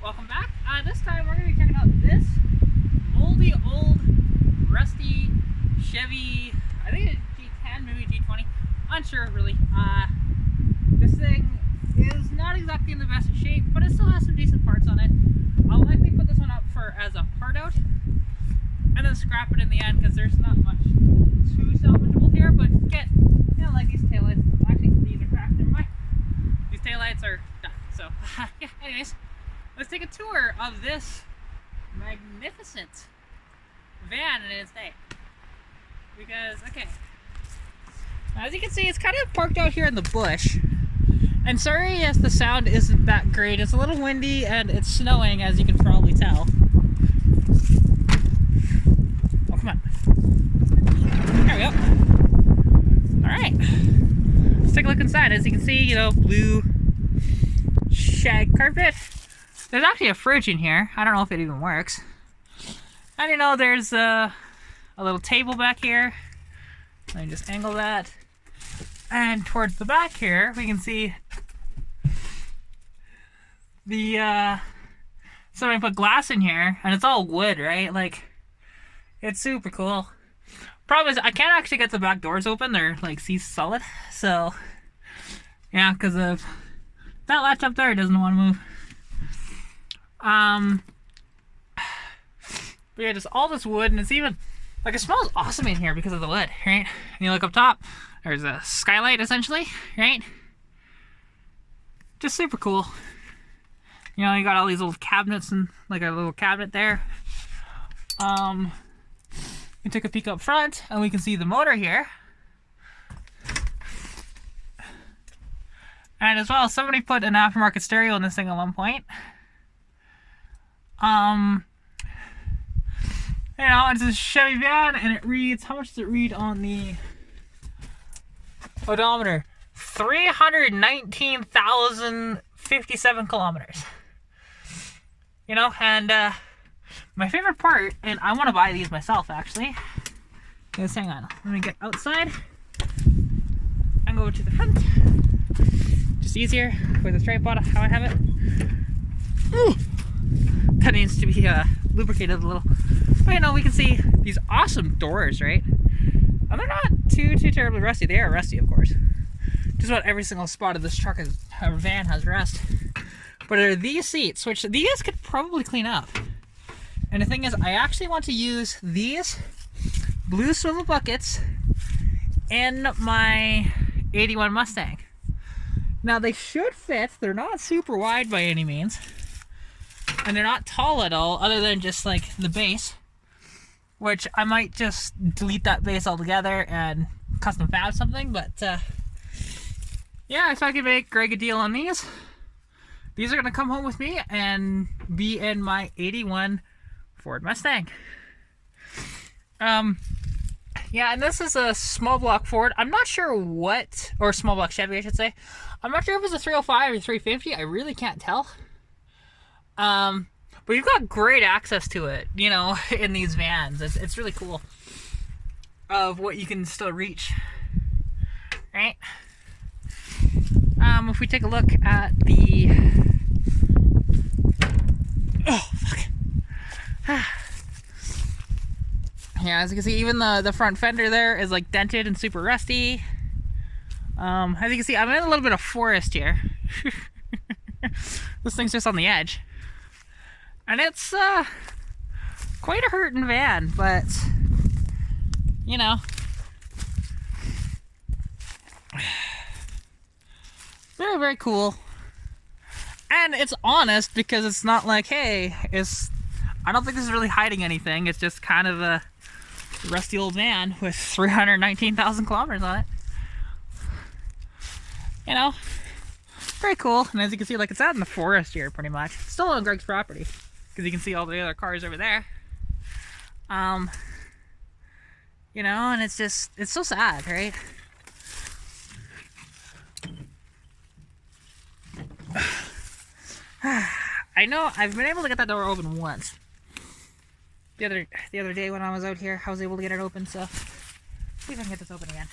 welcome back. This time we're going to be checking out this moldy, old, rusty Chevy, I think it's G10, maybe G20, unsure really. This thing is not exactly in the best of shape, but it still has some decent parts on it. I'll likely put this one up for as a part out, and then scrap it in the end, because there's not much too salvageable here, but get, you know, like these taillights. Actually, these are cracked, never mind. These taillights are done. So, yeah, anyways, let's take a tour of this magnificent van in its day. Because, okay, as you can see, it's kind of parked out here in the bush. And sorry if the sound isn't that great. It's a little windy and it's snowing, as you can probably tell. Oh, come on. There we go. Alright. Let's take a look inside. As you can see, you know, blue shag carpet. There's actually a fridge in here. I don't know if it even works. And you know, there's a little table back here. Let me just angle that. And towards the back here, we can see the somebody put glass in here, and it's all wood, right? Like, it's super cool. Problem is, I can't actually get the back doors open. They're like solid. So yeah, because of that latch up there doesn't want to move. But yeah, just all this wood, and it's even like, it smells awesome in here because of the wood, right? And you look up top, there's a skylight essentially, right? Just super cool. You know, you got all these little cabinets and like a little cabinet there. We took a peek up front and we can see the motor here. And as well, somebody put an aftermarket stereo in this thing at one point. You know, it's a Chevy van, and it reads, how much does it read on the odometer? 319,057 kilometers. You know, and my favorite part, and I want to buy these myself actually. Just hang on, let me get outside and go to the front. Just easier with the tripod, how I have it. Ooh, that needs to be lubricated a little. But you know, we can see these awesome doors, right? And they're not too terribly rusty. They are rusty, of course. Just about every single spot of this truck or van has rust. But there are these seats, which these could probably clean up. And the thing is, I actually want to use these blue swivel buckets in my 81 Mustang. Now they should fit. They're not super wide by any means. And they're not tall at all, other than just like the base. Which I might just delete that base altogether and custom fab something, but yeah, if I could make Greg a deal on these are gonna come home with me and be in my 81 Ford Mustang. Yeah, and this is a small block Ford. I'm not sure what, or small block Chevy I should say. I'm not sure if it's a 305 or 350, I really can't tell. But you've got great access to it, you know, in these vans. It's really cool of what you can still reach, right? If we take a look at the... Oh, fuck. Yeah, as you can see, even the front fender there is like dented and super rusty. As you can see, I'm in a little bit of forest here. This thing's just on the edge. And it's quite a hurting van, but you know, very, very cool. And it's honest, because it's not like, hey, I don't think this is really hiding anything. It's just kind of a rusty old van with 319,000 kilometers on it. You know, very cool. And as you can see, like, it's out in the forest here pretty much. It's still on Greg's property, because you can see all the other cars over there. You know, and it's just, it's so sad, right? I know I've been able to get that door open once. The other day when I was out here, I was able to get it open, so see if I can get this open again.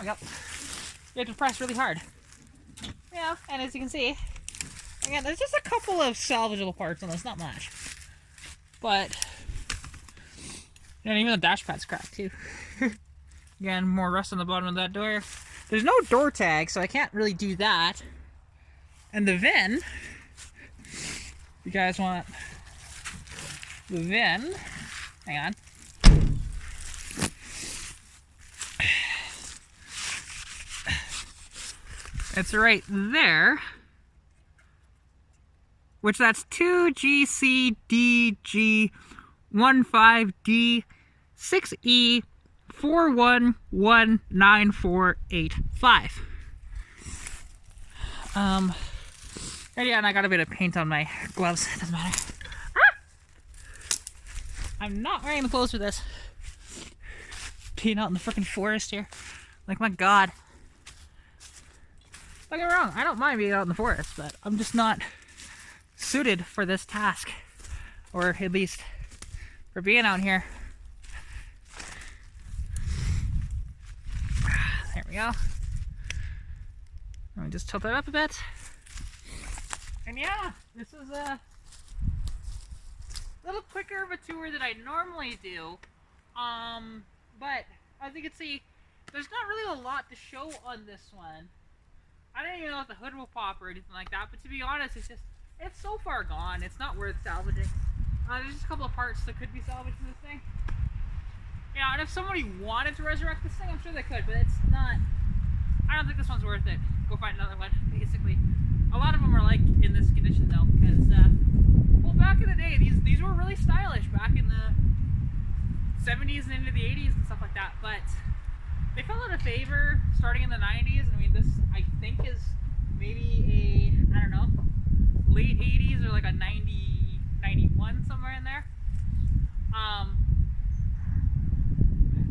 There Yep. You have to press really hard. Yeah, and as you can see, again, there's just a couple of salvageable parts on this, not much. But, and even the dash pad's cracked too. Again, more rust on the bottom of that door. There's no door tag, so I can't really do that. And the VIN, you guys want the VIN, hang on. It's right there, which that's 2GCDG15D6E411945. And yeah, and I got a bit of paint on my gloves. Doesn't matter. I'm not wearing the clothes for this. Being out in the freaking forest here, like my God. Don't get me wrong, I don't mind being out in the forest, but I'm just not suited for this task. Or at least for being out here. There we go. Let me just tilt it up a bit. And yeah, this is a little quicker of a tour than I normally do. But as you can see, there's not really a lot to show on this one. I don't even know if the hood will pop or anything like that, but to be honest, it's so far gone, it's not worth salvaging. There's just a couple of parts that could be salvaged in this thing. Yeah, and if somebody wanted to resurrect this thing, I'm sure they could, but it's not, I don't think this one's worth it. Go find another one, basically. A lot of them are like in this condition though, because, well, back in the day, these were really stylish back in the 70s and into the 80s and stuff like that, but they fell out of favor starting in the 90s. I mean, this, I think, is maybe a, I don't know, late 80s or like a 90, 91, somewhere in there.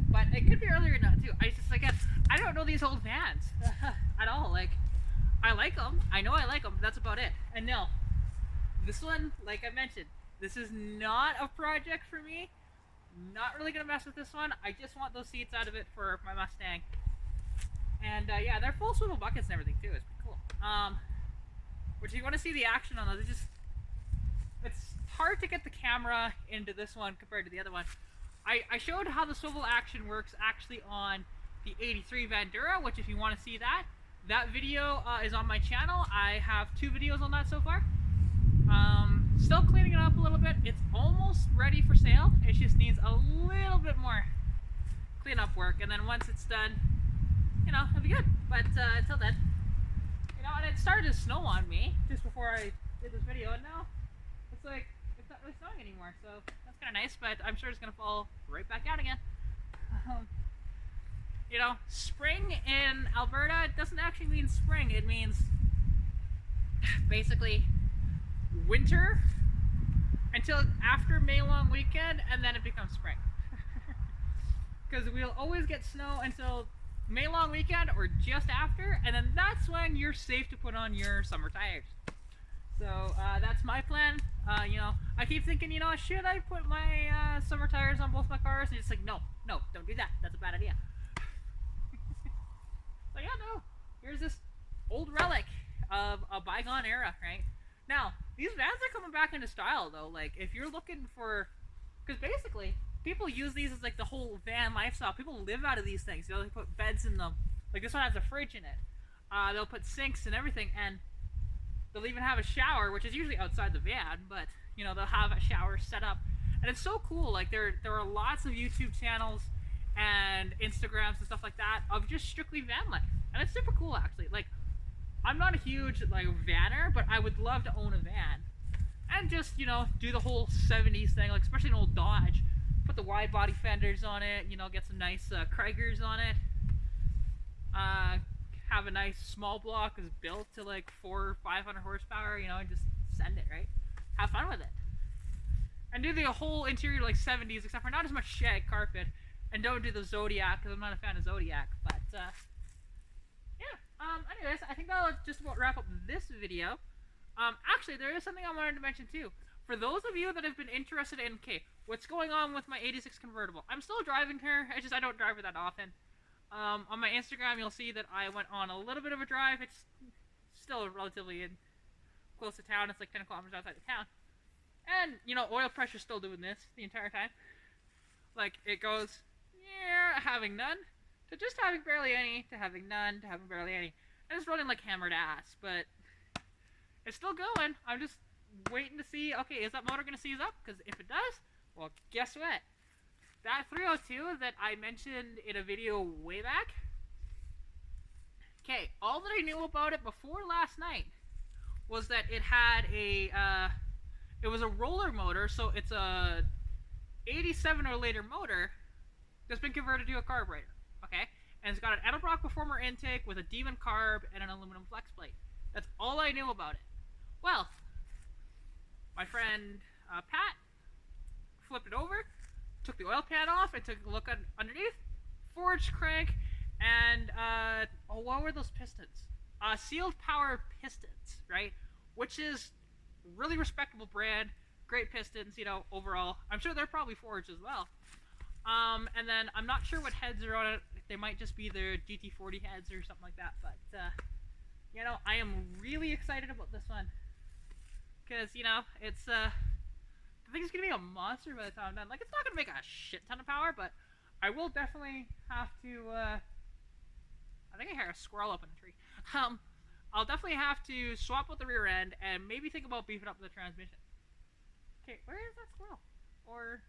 But it could be earlier than that too. I just, again, I don't know these old vans at all. Like, I like them. I know I like them, but that's about it. And no, this one, like I mentioned, this is not a project for me. Not really gonna mess with this one. I just want those seats out of it for my Mustang. And yeah, they're full swivel buckets and everything too. It's pretty cool. Which if you want to see the action on those, it's hard to get the camera into this one compared to the other one. I showed how the swivel action works actually on the 83 Vandura, which if you want to see that video is on my channel. I have 2 videos on that so far. Still cleaning it up a little bit. It's almost ready for sale. It just needs a little bit more cleanup work, and then once it's done, you know, it'll be good. But until then, you know, and it started to snow on me just before I did this video, and now it's like it's not really snowing anymore, so that's kind of nice. But I'm sure it's gonna fall right back out again. You know, spring in Alberta, it doesn't actually mean spring. It means basically winter until after May long weekend, and then it becomes spring. Because we'll always get snow until May long weekend or just after, and then that's when you're safe to put on your summer tires. So that's my plan. You know, I keep thinking, you know, should I put my summer tires on both my cars? And it's like, no, don't do that. That's a bad idea. So yeah, no, here's this old relic of a bygone era, right? Now, these vans are coming back into style though. Like, if you're looking for, because basically, people use these as like the whole van lifestyle. People live out of these things. You know, they put beds in them. Like this one has a fridge in it. They'll put sinks and everything, and they'll even have a shower, which is usually outside the van, but you know, they'll have a shower set up. And it's so cool. Like there are lots of YouTube channels and Instagrams and stuff like that of just strictly van life. And it's super cool actually. Like, I'm not a huge like vanner, but I would love to own a van and just, you know, do the whole 70s thing, like especially an old Dodge. Put the wide body fenders on it, you know, get some nice Kriegers on it. Have a nice small block is built to like 400 or 500 horsepower, you know, and just send it, right? Have fun with it. And do the whole interior like 70s, except for not as much shag carpet. And don't do the Zodiac, because I'm not a fan of Zodiac. But, yeah. Anyways, I think that'll just about wrap up this video. Actually, there is something I wanted to mention too. For those of you that have been interested in, okay, what's going on with my 86 convertible? I'm still driving her. It's just I don't drive her that often. On my Instagram, you'll see that I went on a little bit of a drive. It's still relatively close to town. It's like 10 kilometers outside of town. And, you know, oil pressure's still doing this the entire time. Like, it goes, yeah, having none, to just having barely any, to having none, to having barely any. And it's running like hammered ass, but it's still going. I'm just waiting to see, okay, is that motor going to seize up? Because if it does, well, guess what? That 302 that I mentioned in a video way back, okay, all that I knew about it before last night was that it had a, it was a roller motor, so it's a 87 or later motor that's been converted to a carburetor, okay? And it's got an Edelbrock Performer intake with a Demon carb and an aluminum flex plate. That's all I knew about it. Well, my friend Pat flipped it over, took the oil pan off, and took a look underneath, forged crank, and oh, what were those pistons? Sealed power pistons, right? Which is really respectable brand, great pistons, you know, overall. I'm sure they're probably forged as well. And then I'm not sure what heads are on it. They might just be their GT40 heads or something like that. But you know, I am really excited about this one because, you know, it's I think it's gonna be a monster by the time I'm done. Like, it's not gonna make a shit ton of power, but I will definitely have to. I think I hear a squirrel up in a tree. I'll definitely have to swap out the rear end and maybe think about beefing up the transmission. Okay, where is that squirrel? Or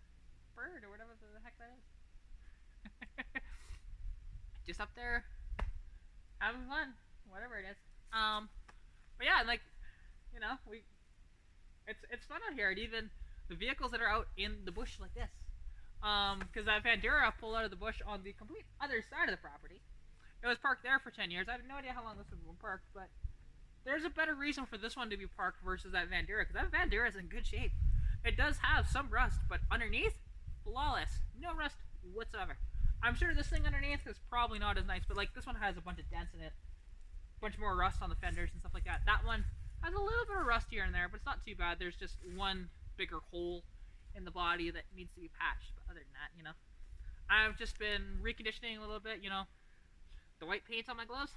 bird, or whatever the heck that is. Just up there, having fun, whatever it is. But yeah, like, you know, it's fun out here, and even the vehicles that are out in the bush like this. Because that Vandura pulled out of the bush on the complete other side of the property. It was parked there for 10 years. I have no idea how long this has been parked, but there's a better reason for this one to be parked versus that Vandura, because that Vandura is in good shape. It does have some rust, but underneath, flawless. No rust whatsoever. I'm sure this thing underneath is probably not as nice, but like this one has a bunch of dents in it. A bunch more rust on the fenders and stuff like that. That one has a little bit of rust here and there, but it's not too bad. There's just one bigger hole in the body that needs to be patched. But other than that, you know, I've just been reconditioning a little bit, you know. The white paint on my gloves.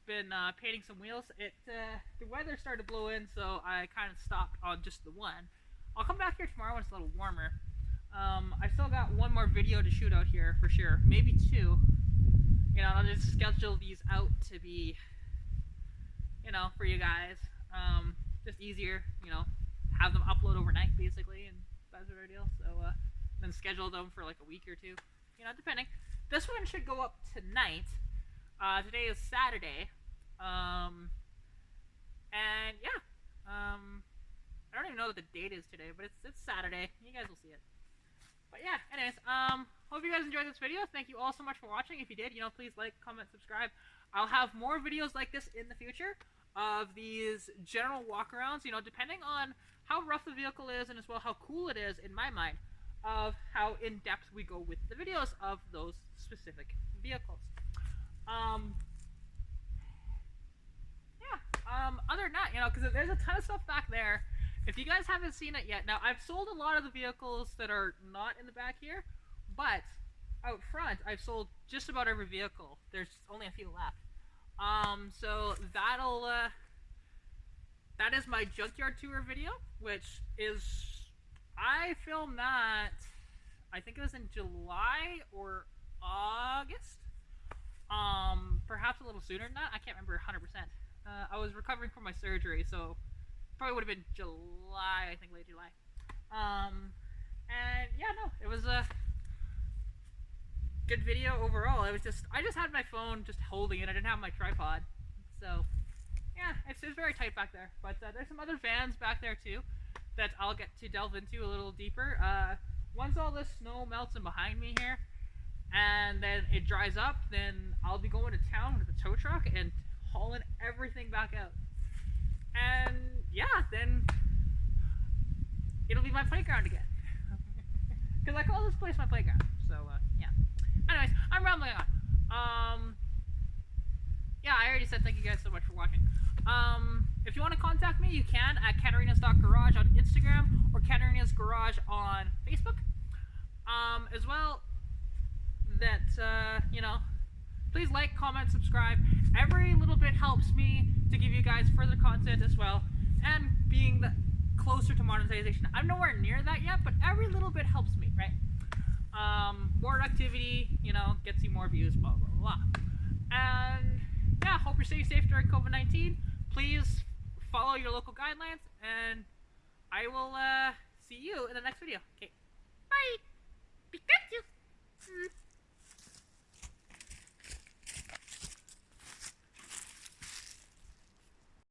Been painting some wheels. The weather started to blow in, so I kind of stopped on just the one. I'll come back here tomorrow when it's a little warmer. I still got one more video to shoot out here for sure, maybe two. You know, I'll just schedule these out to be, you know, for you guys. Just easier, you know, have them upload overnight basically, and that's our deal. So then schedule them for like a week or two, you know, depending. This one should go up tonight. Today is Saturday. And yeah. I don't even know what the date is today, but it's Saturday. You guys will see it. But yeah, anyways, hope you guys enjoyed this video. Thank you all so much for watching. If you did, you know, please like, comment, subscribe. I'll have more videos like this in the future of these general walkarounds, you know, depending on how rough the vehicle is and as well how cool it is in my mind, of how in-depth we go with the videos of those specific vehicles. Other than that, you know, because there's a ton of stuff back there. If you guys haven't seen it yet, now I've sold a lot of the vehicles that are not in the back here, but out front I've sold just about every vehicle. There's only a few left. So that'll that is my junkyard tour video, which is, I filmed that, I think it was in July or August, perhaps a little sooner than that. I can't remember 100%. I was recovering from my surgery, so probably would have been July, I think late July. And yeah, no, it was a good video overall. It was just, I just had my phone just holding it. I didn't have my tripod, so yeah, it's very tight back there. But there's some other vans back there too that I'll get to delve into a little deeper. Once all this snow melts in behind me here, and then it dries up, then I'll be going to town with the tow truck and hauling everything back out. And yeah, then it'll be my playground again. Because I call this place my playground. So yeah. Anyways, I'm rambling on. Yeah, I already said thank you guys so much for watching. If you want to contact me, you can at Katarina's.garage on Instagram or Katarina's Garage on Facebook. As well, that you know, please like, comment, subscribe. Every little bit helps me to give you guys further content as well. And being closer to monetization, I'm nowhere near that yet, but every little bit helps me, right? More activity, you know, gets you more views, blah, blah, blah. And yeah, hope you're staying safe during COVID-19. Please follow your local guidelines, and I will see you in the next video. Okay, bye. Pikachu.